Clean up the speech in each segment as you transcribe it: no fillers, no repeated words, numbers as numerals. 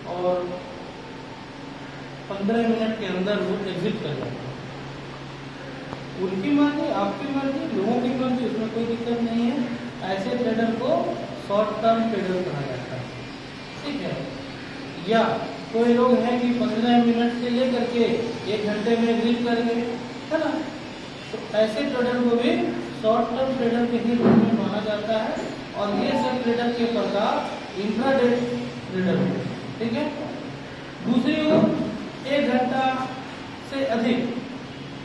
और 15 मिनट के अंदर वो एग्जिट कर जाता है। उनकी मर्जी, आपकी मर्जी, लोगों की मर्जी, उसमें कोई दिक्कत नहीं है। ऐसे ट्रेडर को शॉर्ट टर्म ट्रेडर कहा जाता है, ठीक है। या कोई लोग हैं कि 15 मिनट से लेकर के 1 घंटे में एग्जिट कर गए, है ना, तो ऐसे ट्रेडर को भी शॉर्ट टर्म ट्रेडर के ही रूप में माना जाता है। और ये सब ट्रेडर के प्रकार इंट्राडे ट्रेडर है, ठीक है। दूसरी ओर 1 घंटा से अधिक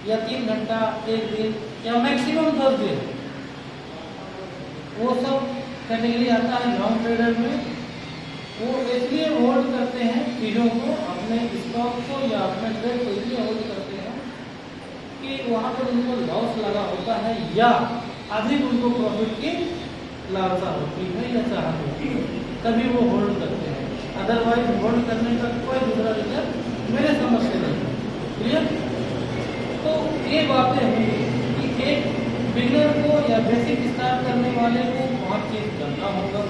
या 3 घंटा, 1 दिन या मैक्सिमम 10 दिन, वो सब कैटेगरी आता है लॉन्ग ट्रेडर में। वो इसलिए होल्ड करते हैं चीज़ों को, अपने स्टॉक को या अपने ट्रेड को इसलिए होल्ड करते हैं कि वहाँ पर उनको लॉस लगा होता है या अधिक उनको प्रॉफिट की लालसा होती है या चाहत होती है, तभी वो होल्ड करते हैं। अदरवाइज होल्ड करने का कोई दूसरा रीजन मेरे समझ से नहीं है। क्लियर? तो ये बातें हुई कि एक बिगिनर को या बेसिक स्टार्ट करने वाले को 5 चीज करना होगा,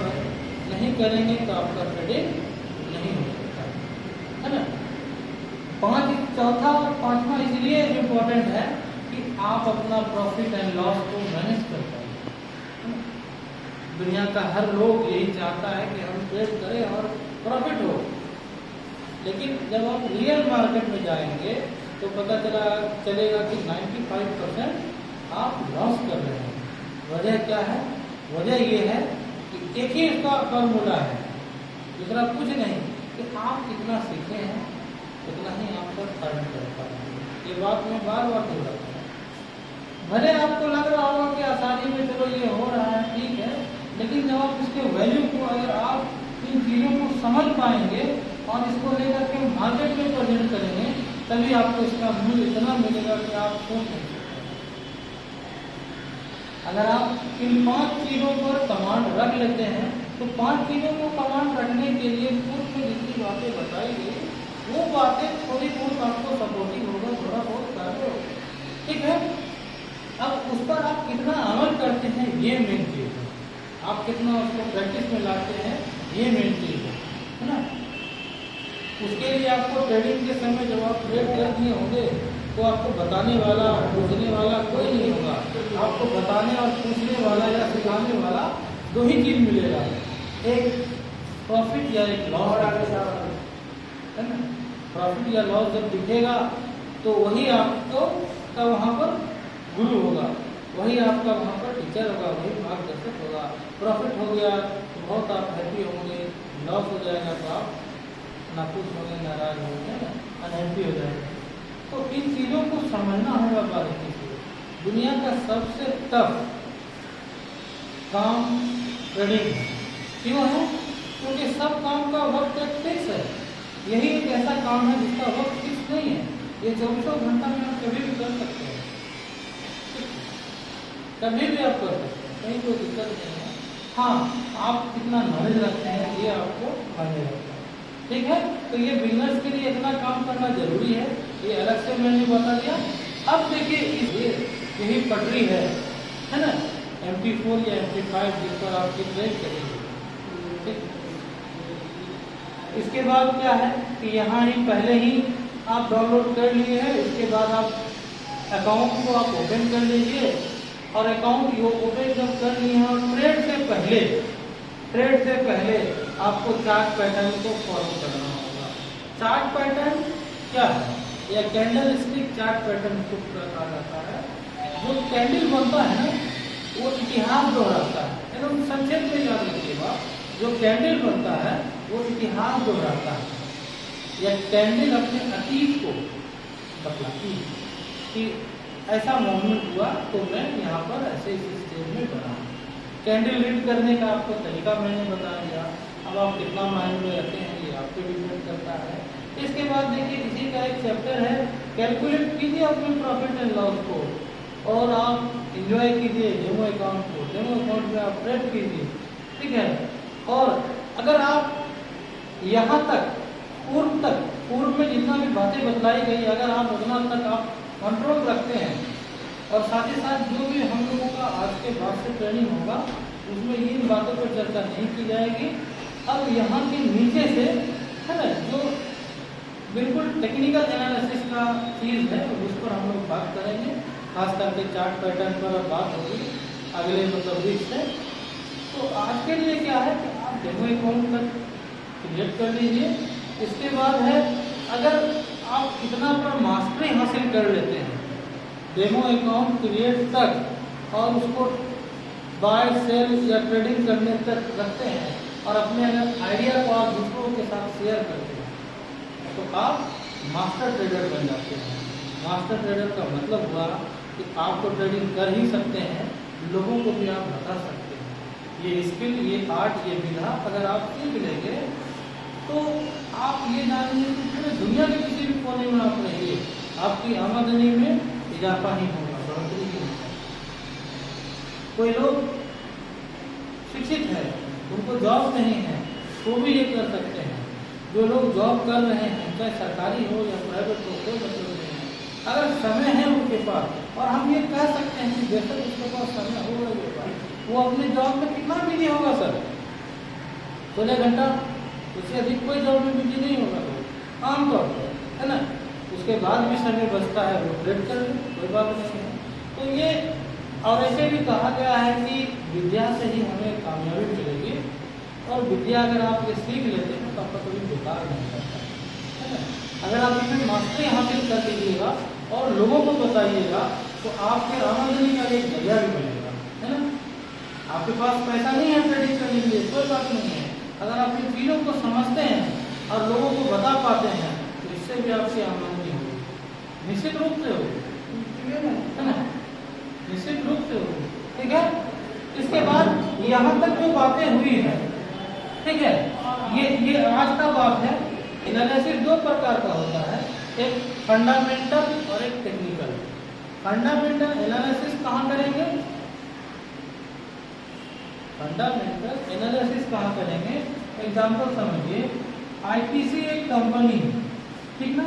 नहीं करेंगे तो आपका ट्रेडिंग नहीं हो सकता, है ना। 5 चौथा और 5वां इसलिए इम्पोर्टेंट है कि आप अपना प्रॉफिट एंड लॉस को मैनेज कर पाएंगे। दुनिया का हर लोग यही चाहता है कि हम ट्रेड करें और प्रॉफिट हो, लेकिन जब आप रियल मार्केट में जाएंगे तो पता चलेगा कि 95% आप लॉस कर रहे हैं। वजह क्या है? वजह ये है कि एक ही इसका फॉर्मूला है, दूसरा कुछ नहीं, कि आप कितना सीखे हैं उतना ही आप पर अर्न कर पाएंगे। ये बात मैं बार बार बोल रहा हूँ। भले आपको लग रहा होगा कि आसानी में चलो ये हो रहा है, ठीक है, लेकिन जब आप इसके वैल्यू को, अगर आप इन चीज़ों को समझ पाएंगे और इसको लेकर के मार्केट में प्रेजेंट करेंगे, तभी आपको इसका मूल्य इतना मिलेगा कि आप सोच नहीं सकते। अगर आप इन 5 चीज़ों पर कमांड रख लेते हैं तो 5 चीज़ों को कमांड रखने के लिए पूर्व में जितनी बातें बताई गई वो बातें थोड़ी बहुत आपको सपोर्टिंग होगा, थोड़ा बहुत कार्य होगा, ठीक है। अब उस पर आप कितना अमल करते हैं ये मेन चीज़ है। आप कितना उसको प्रैक्टिस में लाते हैं ये मेन चीज़ है ना। उसके लिए आपको ट्रेडिंग के समय जब आप ट्रेड कर दिए होंगे तो आपको बताने वाला, पूछने वाला कोई नहीं होगा। आपको बताने और पूछने वाला या सिखाने वाला 2 ही चीज मिलेगा, एक प्रॉफिट या एक लॉस, है ना। प्रॉफिट या लॉस जब दिखेगा तो वही आपको का वहाँ पर गुरु होगा, वही आपका वहाँ पर टीचर होगा, वही मार्गदर्शक होगा। प्रॉफिट हो गया तो बहुत आप हैप्पी होंगे, लॉस हो जाएगा तो आप नाखुश होंगे, नाराज होंगे, अनहैप्पी हो जाएंगे। तो इन चीज़ों को समझना होगा बारीकी से। दुनिया का सबसे टफ काम ट्रेडिंग है। क्यों है? क्योंकि सब काम का वक्त एक फिक्स है। यही एक ऐसा काम है जिसका वक्त फिक्स नहीं है। ये 24 घंटा में आप कभी भी कर सकते हैं, कभी भी आप कर सकते हैं, कहीं कोई दिक्कत नहीं है। हाँ, आप कितना नॉलेज रखते हैं ये आपको मायने रखता है, ठीक है। तो ये बिजनेस के लिए इतना काम करना जरूरी है, ये अलग से मैंने बता दिया। अब देखिए यही पटरी है ना, MT4 या MT5 जिस पर आपकी ट्रेड करेगी, ठीक। इसके बाद क्या है कि यहाँ ही पहले ही आप डाउनलोड कर लिए हैं। इसके बाद आप अकाउंट को आप ओपन कर लीजिए और अकाउंट ओपन जब कर लिए हैं और ट्रेड से पहले आपको चार्ट पैटर्न को फॉलो करना होगा। चार्ट पैटर्न क्या है? या कैंडल स्टिक चार्ट पैटर्न को कहा जाता है। जो कैंडल बनता है ना वो इतिहास दोहराता है, एकदम संक्षेप में याद रखिएगा। जो कैंडल बनता है वो इतिहास दोहराता है, या कैंडल अपने अतीत को बतलाती है कि ऐसा मोमेंट हुआ तो मैं यहाँ पर ऐसे इस स्टेज में बना। कैंडल रीड करने का आपको तरीका मैंने बता दिया। अब आप कितना माइंड में रखते हैं ये आप पे डिपेंड करता है। इसके बाद देखिए इसी का एक चैप्टर है, कैलकुलेट कीजिए अपने प्रॉफिट एंड लॉस को और आप इंजॉय कीजिए डेमो अकाउंट को। डेमो अकाउंट में आप ट्रेड कीजिए, ठीक है। और अगर आप यहाँ तक पूर्व में जितना भी बातें बतलाई गई, अगर आप उतना तक आप कंट्रोल रखते हैं और साथ ही साथ जो भी हम लोगों का आज के बाद से ट्रेनिंग होगा उसमें इन बातों पर चर्चा नहीं की जाएगी। अब यहाँ के नीचे से है ना, जो बिल्कुल टेक्निकल एनालिसिस का चीज़ है, उस पर हम लोग बात करेंगे। खास करके चार्ट पैटर्न पर बात होगी अगले वीक से। तो आज के लिए क्या है कि आप डेमो अकाउंट तक क्रिएट कर लीजिए। इसके बाद है, अगर आप इतना पर मास्टरी हासिल कर लेते हैं डेमो अकाउंट क्रिएट तक और उसको बाय सेल या ट्रेडिंग करने तक रखते हैं और अपने अगर आइडिया को आप दूसरों के साथ शेयर करते हैं, तो आप मास्टर ट्रेडर बन जाते हैं। मास्टर ट्रेडर का मतलब हुआ कि आप तो ट्रेडिंग कर ही सकते हैं, लोगों को भी आप बता सकते हैं। ये स्किल, ये आर्ट, ये विधा अगर आप सीख लेंगे तो आप ये जानिए कि पूरे दुनिया के किसी भी कोने में आप रहिए, आपकी आमदनी में इजाफा ही होगा, बढ़ोतरी ही होगा। कोई लोग शिक्षित है, उनको जॉब नहीं है, वो भी ये कर सकते हैं। जो लोग जॉब कर रहे हैं, चाहे सरकारी हो या प्राइवेट हो, कोई मतलब नहीं है। अगर समय है उनके पास, और हम ये कह सकते हैं कि बेशक उसके पास समय होगा उनके पास, वो अपने जॉब में कितना बिजी होगा सर? 16 घंटा, उससे अधिक कोई जॉब में बिजी नहीं होगा तो आमतौर पर, है ना। उसके बाद भी समय बचता है, वो ट्रेड कर ले, कोई बात नहीं है। तो ये, और ऐसे भी कहा गया है कि विद्या से ही हमें कामयाबी मिलेगी, और विद्या अगर आप ये सीख लेते हैं तो आपका कभी बेकार नहीं करता, है ना। अगर आप इसमें मास्टरी हासिल कर लीजिएगा और लोगों को बताइएगा तो आपके आमदनी का एक जरिया भी बनेगा, है ना। आपके पास पैसा नहीं है ट्रेडिंग करने के लिए, कोई बात नहीं है। अगर आप इन चीज़ों को समझते हैं और लोगों को बता पाते हैं तो इससे भी आपकी आमदनी होगी, निश्चित रूप से होगी, है ना, निश्चित रूप से होगी। ठीक है। इसके बाद यहाँ तक जो बातें हुई है, ठीक है, ये आज का बात है। एनालिसिस दो प्रकार का होता है, एक फंडामेंटल और एक टेक्निकल। फंडामेंटल एनालिसिस कहाँ करेंगे? फंडामेंटल एनालिसिस कहाँ करेंगे? एग्जांपल समझिए, आईटीसी एक कंपनी, ठीक ना,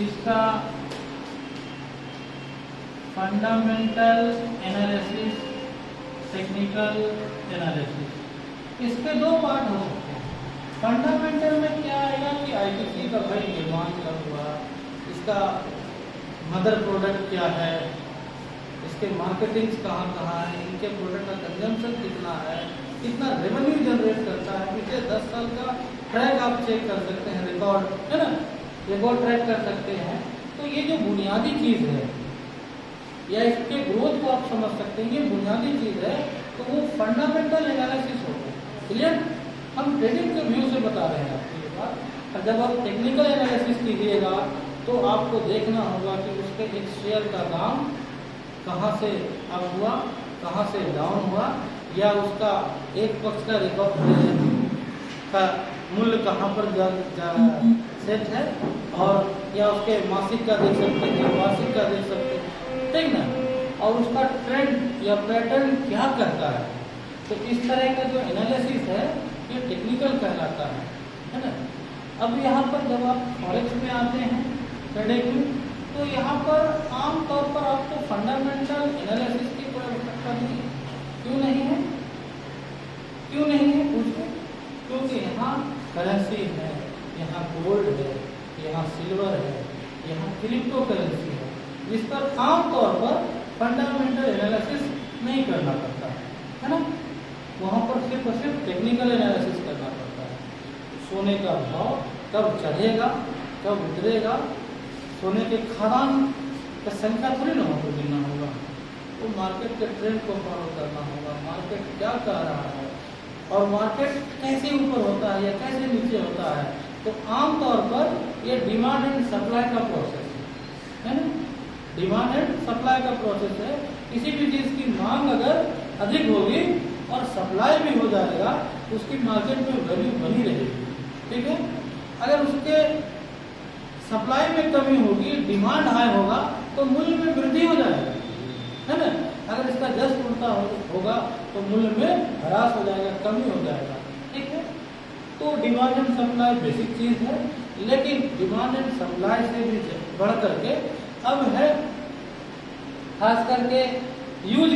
इसका फंडामेंटल एनालिसिस, टेक्निकल एनालिसिस, इसके दो पार्ट हो सकते हैं। फंडामेंटल में क्या आएगा कि आईटीसी का भाई निर्माण कब हुआ, इसका मदर प्रोडक्ट क्या है, इसके मार्केटिंग कहाँ कहाँ है, इनके प्रोडक्ट का कंजम्पशन कितना है, कितना रेवेन्यू जनरेट करता है, पिछले 10 साल का ट्रैक आप चेक कर सकते हैं, रिकॉर्ड, है ना, रिकॉर्ड ट्रैक कर सकते हैं। तो ये जो बुनियादी चीज़ है या इसके ग्रोथ को आप समझ सकते हैं, ये बुनियादी चीज़ है, तो वो फंडामेंटल एनालिसिस होगा। क्लियर? हम ट्रेडिंग के व्यू से बता रहे हैं आपके पास। और जब आप टेक्निकल एनालिसिस कीजिएगा तो आपको देखना होगा कि उसके एक शेयर का दाम कहाँ से अप हुआ, कहाँ से डाउन हुआ, या उसका एक पक्ष का रिकॉर्ड का मूल्य कहाँ पर सेट है, और या उसके मासिक का देख सकते हैं, वार्षिक का देख सकते हैं, ठीक ना, और उसका ट्रेंड या पैटर्न क्या करता है। तो इस तरह का जो एनालिसिस है ये टेक्निकल कहलाता है ना। अब यहाँ पर जब आप फॉरेक्स में आते हैं ट्रेडिंग में, तो यहाँ पर आम तौर पर आपको फंडामेंटल एनालिसिस की कोई आवश्यकता नहीं है। क्यों नहीं है? क्यों नहीं है पूछो? क्योंकि यहाँ करेंसी है, यहाँ गोल्ड है, यहाँ सिल्वर है, यहाँ क्रिप्टो करेंसी है, जिस पर आम तौर पर फंडामेंटल एनालिसिस नहीं करना पड़ता है ना। वहाँ पर सिर्फ और सिर्फ टेक्निकल एनालिसिस करना पड़ता है। सोने का भाव कब चढ़ेगा, कब उतरेगा, सोने के खदान का संख्या थोड़ी ना हमको गिनना होगा, तो मार्केट के ट्रेंड को फॉलो करना होगा, मार्केट क्या कह रहा है और मार्केट कैसे ऊपर होता है या कैसे नीचे होता है। तो आम तौर पर ये डिमांड एंड सप्लाई का प्रोसेस है ना, डिमांड एंड सप्लाई का प्रोसेस है। किसी भी चीज़ की मांग अगर अधिक होगी और सप्लाई भी हो जाएगा तो उसकी मार्केट में वैल्यू बनी रहेगी, ठीक है। अगर उसके सप्लाई में कमी होगी, डिमांड हाई होगा, तो मूल्य में वृद्धि हो जाएगा, है ना। अगर इसका जस्ट उल्टा होगा तो मूल्य में ह्रास हो जाएगा, कमी हो जाएगा, ठीक है। तो डिमांड एंड सप्लाई बेसिक चीज़ है, लेकिन डिमांड एंड सप्लाई से भी बढ़ करके अब है खास करके यूज